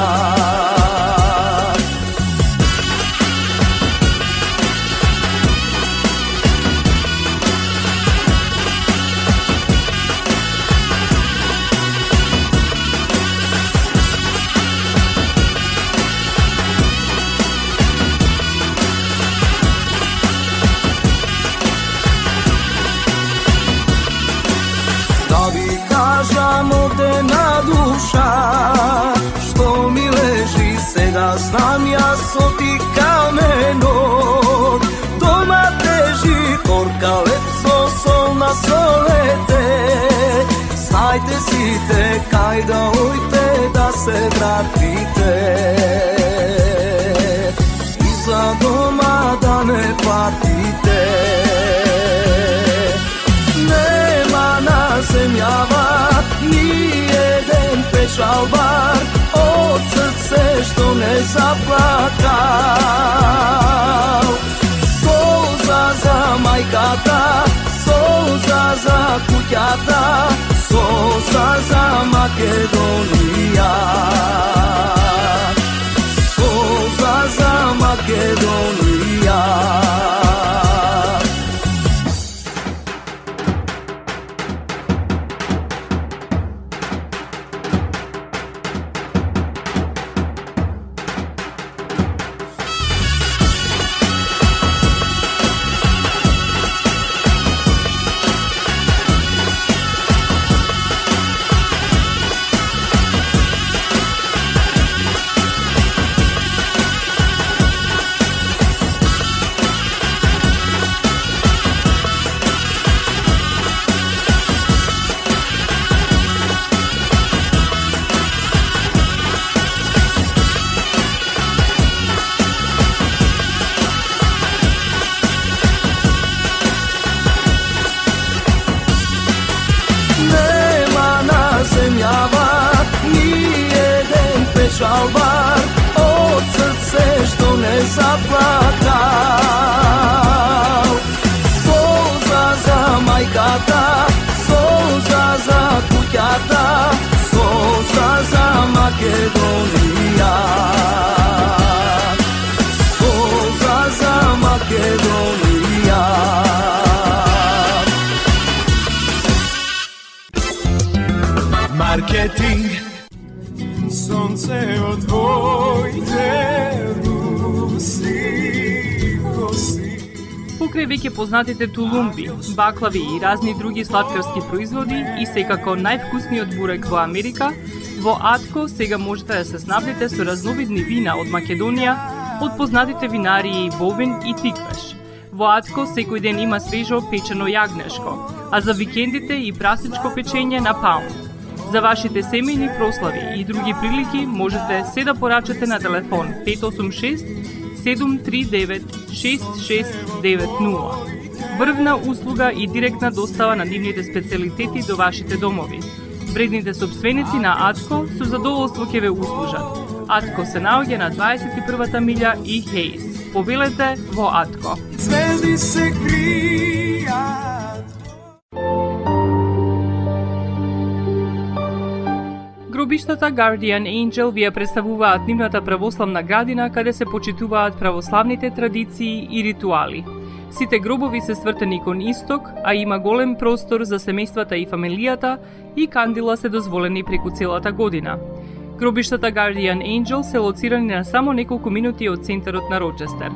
sopi kamenog, doma teži korka lepso sol na solete. Znajte si te kaj da ujte da se vratite. Iza doma da ne patite. Nema na zemljava nijedan pešalbar od srce što ne zaplakal. Solza za majkata, solza za kućata, solza za Makedonija. Solza za Makedonija. Šalvar od srce što ne zaplakal. Solza za majkata, solza za kućata, solza za Makedonija. Solza za Makedonija. Marketing. Sonce od tvojte rusi kosi. Покрај веќе познатите тулумби, баклави и разни други сладкарски производи и секако највкусниот бурек во Америка, во Атко сега можете да се снабдите со разновидни вина од Македонија, од познатите винарии Бовин и Тиквеш. Во Атко секој ден има свежо печено јагнешко, а за викендите и прасничко печење на паунд. За вашите семејни прослави и други прилики можете се да порачате на телефон 586-739-6690. Врвна услуга и директна достава на нивните специјалитети до вашите домови. Вредните собственици на Атко со задоволство ќе ве услужат. Атко се наоѓа на 21-та милја и Хейс. Повелете во Атко. Звезди се кријат. Гробиштата Guardian Angel ви ја представуваат нивната православна градина каде се почитуваат православните традиции и ритуали. Сите гробови се свртени кон исток, а има голем простор за семејствата и фамилијата и кандила се дозволени преку целата година. Гробиштата Guardian Angel се лоцирани на само неколку минути од центарот на Рочестер.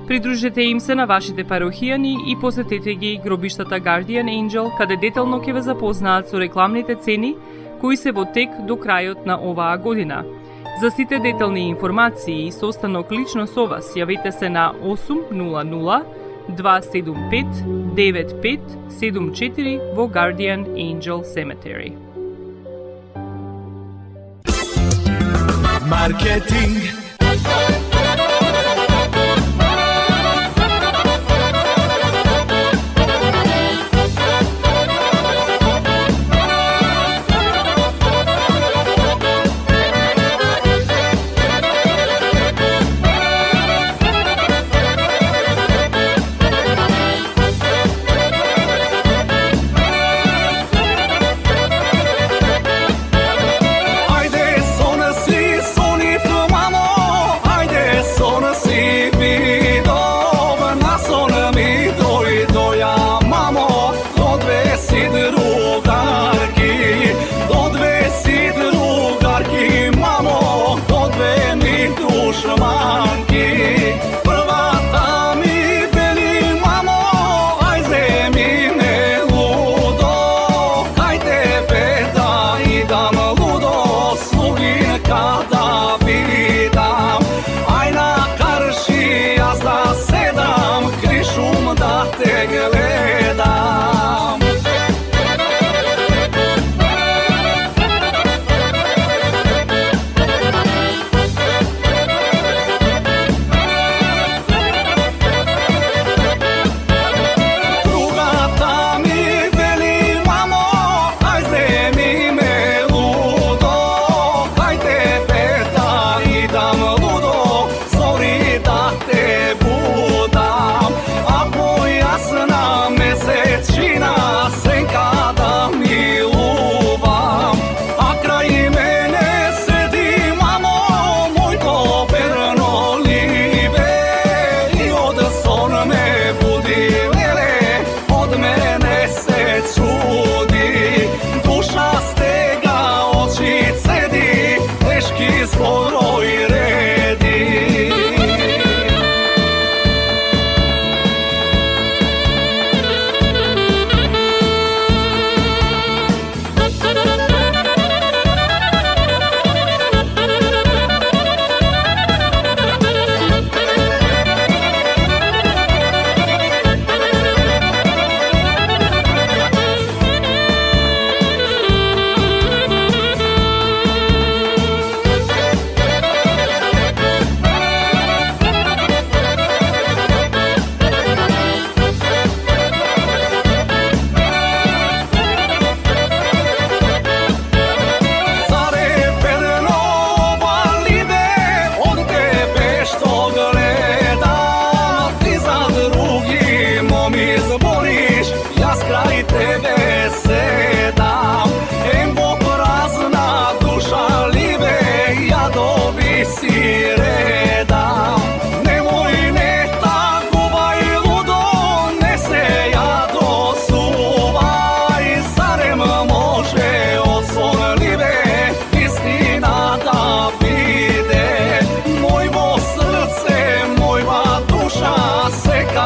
Придружете им се на вашите парохијани и посетете ги гробиштата Guardian Angel, каде детално ќе ве запознаат со рекламните цени кои се во тек до крајот на оваа година. За сите детални информации и состанок лично со вас, јавете се на 800-275-9574 во Guardian Angel Cemetery. Маркетинг. Ajde, sona si, soni, mamo, ajde.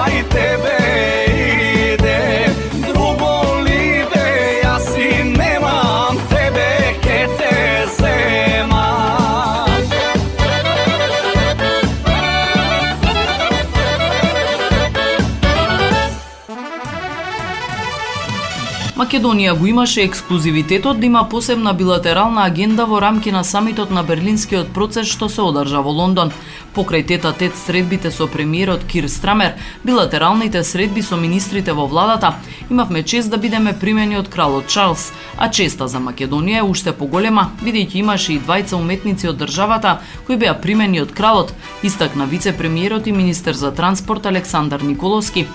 kraj tebe ide drugo libe, ja si nemam tebe ke te zema. Македонија го имаше ексклузивитетот да има посебна билатерална агенда во рамки на самитот на Берлинскиот процес што се одржа во Лондон. Покрај тет-а-тет средбите со премиерот Кир Страмер, билатералните средби со министрите во владата, имавме чест да бидеме примени од кралот Чарлс, а честа за Македонија е уште поголема, бидејќи имаше и двајца уметници од државата кои беа примени од кралот, истакна вице-премиерот и министер за транспорт Александар Николовски.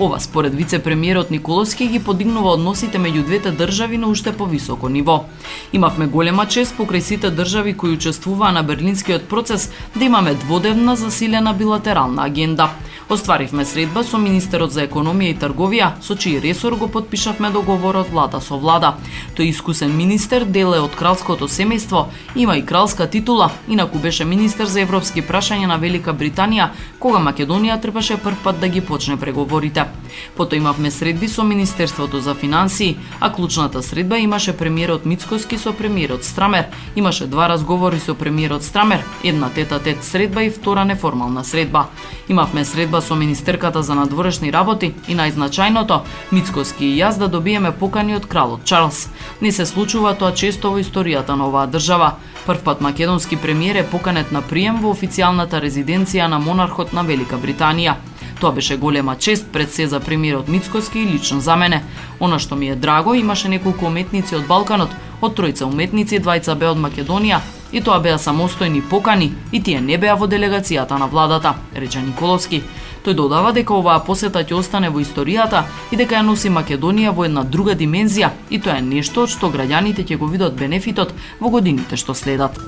Ова според вице-премиерот Николовски ги подигнува односите меѓу двете држави на уште повисоко ниво. Имавме голема чест покрај сите држави кои учествуваа на Берлинскиот процес да имаме дводневна засилена билатерална агенда. Остваривме средба со министерот за економија и трговија, со чиј ресор го потпишавме договорот влада со влада. Тој искусен министер, дел е од кралското семејство, има и кралска титула, инаку беше министер за европски прашања на Велика Британија, кога Македонија требаше првпат да ги почне преговорите. Потоа имавме средби со Министерството за финансии, а клучната средба имаше премиерот Мицкоски со премиерот Страмер. Имаше два разговори со премиерот Страмер, една тет-а-тет средба и втора неформална средба. Имавме средба со министерката за надворешни работи и најзначајното, Мицкоски и јас да добиеме покани од кралот Чарлс. Не се случува тоа често во историјата на оваа држава. Првпат македонски премиер е поканет на прием во официјалната резиденција на монархот на Велика Британија. Тоа беше голема чест пред се за премиерот Мицкоски и лично за мене. Она што ми е драго, имаше неколку уметници од Балканот, од тројца уметници, двајца беа од Македонија, и тоа беа самостојни покани, и тие не беа во делегацијата на владата, рече Николовски. Тој додава дека оваа посета ќе остане во историјата и дека ја носи Македонија во една друга димензија, и тоа е нешто од што граѓаните ќе го видат бенефитот во годините што следат.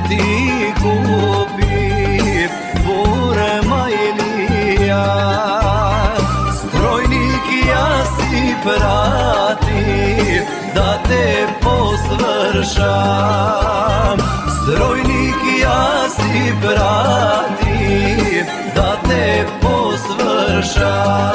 Ti kupi Burma Ilija, strojnik ja si pratim da te posvršam. Strojnik ja si pratim da te posvršam.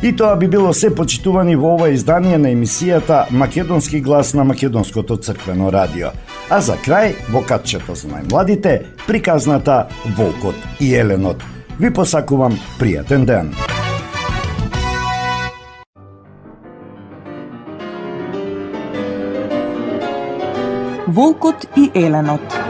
И тоа би било се, почитувани, во ова издание на емисијата Македонски глас на Македонското црквено радио. А за крај, во катчето за најмладите, приказната Волкот и Еленот. Ви посакувам пријатен ден. Волкот и Еленот.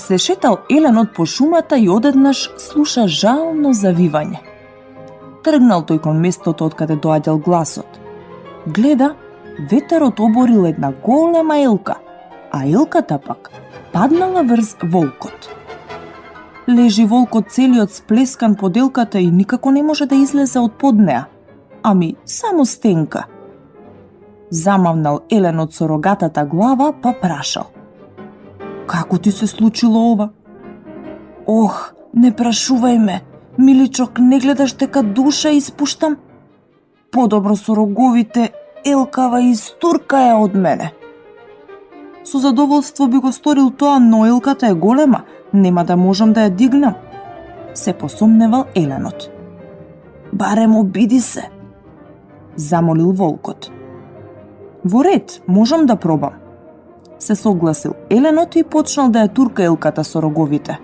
Се шетал Еленот по шумата и одеднаш слуша жално завивање. Тргнал тој кон местото од каде доаѓал гласот. Гледа, ветерот оборил една голема елка, а елката пак паднала врз волкот. Лежи волкот целиот сплескан под елката и никако не може да излезе од под неа, ами само стенка. Замавнал Еленот со рогатата глава, па прашал: Како ти се случило ова? Ох, не прашувај ме, миличок, не гледаш дека душа испуштам? Подобро со роговите, елкава и стурка е од мене. Со задоволство би го сторил тоа, но елката е голема, нема да можам да ја дигнам. Се посомневал Еленот. Барем обиди се, замолил волкот. Во ред, можам да пробам. Се согласил Еленот и почнал да ја турка елката со роговите.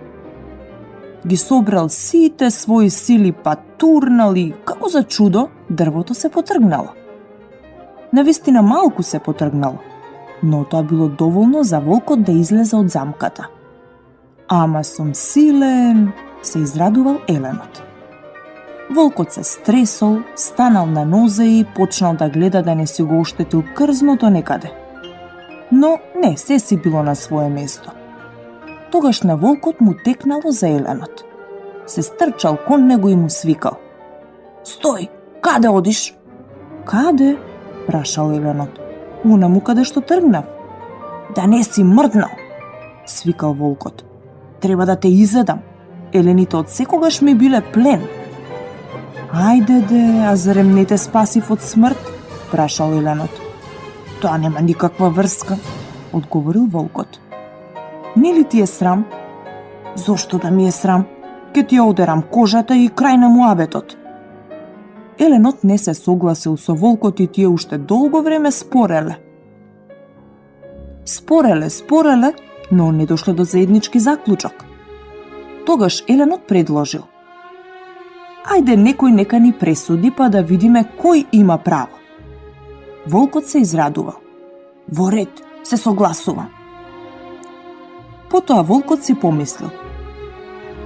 Ги собрал сите своји сили, па турнал и, како за чудо, дрвото се потргнало. Навистина малку се потргнало, но тоа било доволно за волкот да излезе од замката. Ама сум силен, се израдувал Еленот. Волкот се стресол, станал на нозе и почнал да гледа да не си го оштетил крзното некаде. Но не, се си било на свое место. Тогаш на волкот му текнало за Еленот. Се стрчал кон него и му свикал: Стој, каде одиш? Каде? Прашал Еленот. Унаму каде што тргнав. Да не си мрднал, свикал волкот. Треба да те изедам. Елените од секогаш ми биле плен. Ајде де, а зарем не те спасив од смрт? Прашал Еленот. Тоа нема никаква врска, одговорил волкот. Нели ти е срам? Зошто да ми е срам? Ке ти ја одерам кожата и крај на муабетот. Еленот не се согласил со волкот и тие уште долго време спореле. Спореле, но не дошле до заеднички заклучок. Тогаш Еленот предложил: Ајде некој нека ни пресуди, па да видиме кој има право. Волкот се израдувал. Во ред, се согласувам. Потоа волкот си помислил: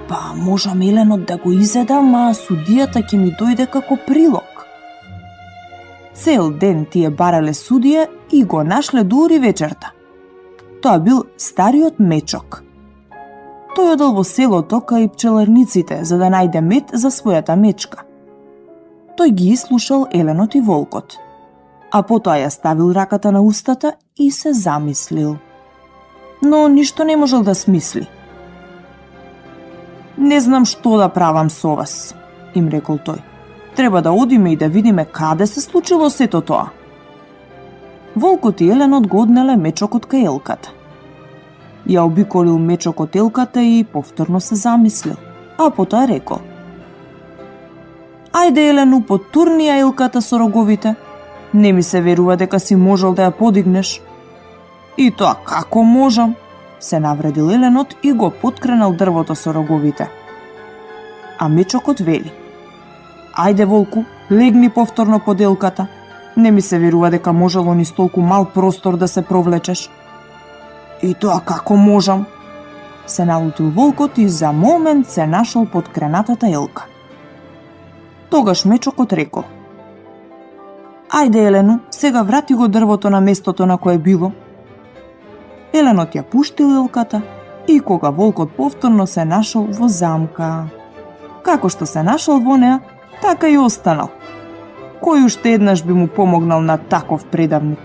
Па можам Еленот да го изедам, а судијата ќе ми дојде како прилог. Цел ден тие барале судија и го нашле дури вечерта. Тоа бил стариот мечок. Тој одел во селото кај пчеларниците за да најде мед за својата мечка. Тој ги изслушал Еленот и волкот, а потоа ја ставил раката на устата и се замислил. Но ништо не можел да смисли. Не знам што да правам со вас, им рекол тој. Треба да одиме и да видиме каде се случило сето тоа. Волкот и Еленот го однеле мечокот кај елката. Ја обиколил мечокот елката и повторно се замислил, а потоа рекол: Ајде, Елену, потурни ја елката со роговите. Не ми се верува дека си можел да ја подигнеш. И тоа како можам? Се навредил Еленот и го поткренал дрвото со роговите. А мечокот вели: Ајде, волку, легни повторно под елката. Не ми се верува дека можело ни столку мал простор да се провлечеш. И тоа како можам? Се налутил волкот и за момент се нашол под кренатата елка. Тогаш мечокот рекол: Ајде, Елену, сега врати го дрвото на местото на кое било. Еленот ја пуштил елката и кога волкот повторно се нашол во замка. Како што се нашол во неа, така и останал. Кој уште еднаш би му помогнал на таков предавник?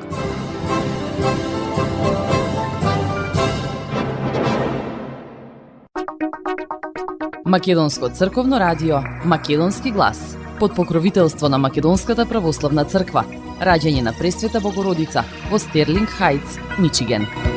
Македонско црковно радио, Македонски глас, под покровителство на Македонската православна црква. раѓање на Пресвета Богородица во Стерлинг Хајтс, Мичиген.